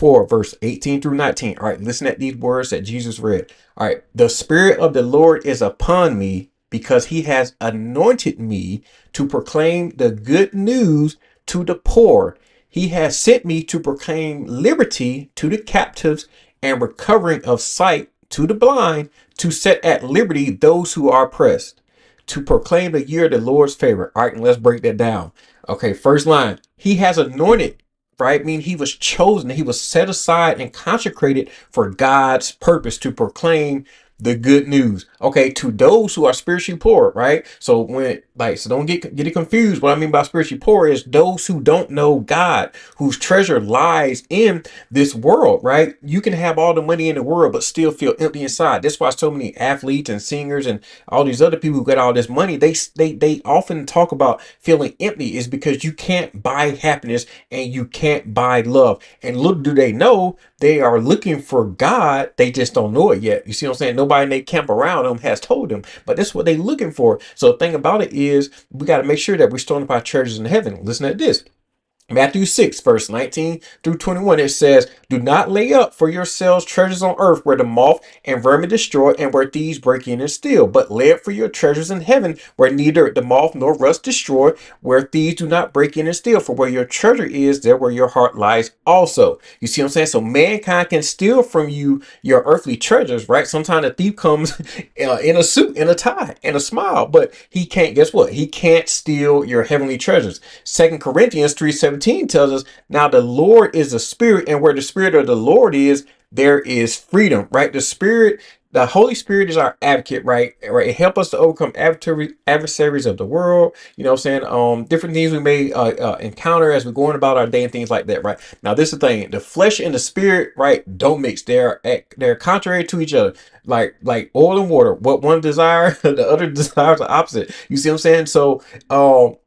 4, verse 18 through 19. All right, listen at these words that Jesus read. All right, the Spirit of the Lord is upon me because he has anointed me to proclaim the good news to the poor. He has sent me to proclaim liberty to the captives and recovering of sight to the blind, to set at liberty those who are oppressed, to proclaim the year of the Lord's favor. All right, and let's break that down. Okay, first line. He has anointed, right? I mean, he was chosen, he was set aside and consecrated for God's purpose to proclaim the good news. Okay, to those who are spiritually poor, right? So so don't get it confused. What I mean by spiritually poor is those who don't know God, whose treasure lies in this world, right? You can have all the money in the world, but still feel empty inside. That's why so many athletes and singers and all these other people who get all this money, they often talk about feeling empty is because you can't buy happiness and you can't buy love. And little do they know, they are looking for God. They just don't know it yet. You see what I'm saying? Nobody in their camp around them has told them, but that's what they're looking for. So the thing about it is we got to make sure that we're storing up our treasures in heaven. Listen to this. Matthew 6, verse 19 through 21, it says, do not lay up for yourselves treasures on earth where the moth and vermin destroy and where thieves break in and steal, but lay up for your treasures in heaven where neither the moth nor rust destroy, where thieves do not break in and steal. For where your treasure is, there where your heart lies also. You see what I'm saying? So mankind can steal from you your earthly treasures, right? Sometimes a thief comes in a suit, in a tie, and a smile, but he can't, guess what? He can't steal your heavenly treasures. 2 Corinthians 3:17 tells us, now the Lord is a spirit, and where the spirit of the Lord is, there is freedom, right? The Holy Spirit is our advocate, right? Right. It helps us to overcome adversaries of the world. You know what I'm saying? Different things we may encounter as we're going about our day and things like that, right? Now, this is the thing. The flesh and the spirit, right, don't mix. They're contrary to each other. Like oil and water. What one desire, the other desires the opposite. You see what I'm saying? So,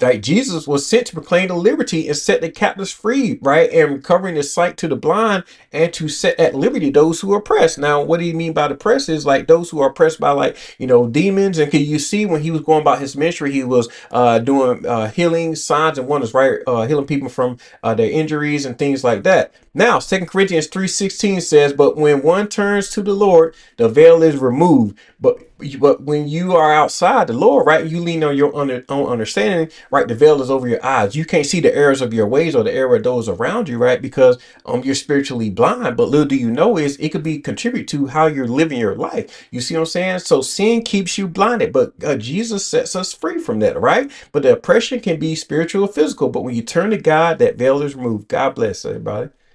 like Jesus was sent to proclaim the liberty and set the captives free, right? And recovering the sight to the blind and to set at liberty those who are oppressed. Now, what do you mean by the oppressed is like those who are oppressed by demons. And can you see when he was going about his ministry, he was doing healing signs and wonders, right? Healing people from their injuries and things like that. Now, 2 Corinthians 3:16 says, but when one turns to the Lord, the veil is removed. But when you are outside the Lord, right, you lean on your own understanding, right, the veil is over your eyes. You can't see the errors of your ways or the error of those around you, right, because you're spiritually blind. But little do you know is it could be contribute to how you're living your life. You see what I'm saying? So sin keeps you blinded, but Jesus sets us free from that, right? But the oppression can be spiritual or physical. But when you turn to God, that veil is removed. God bless everybody.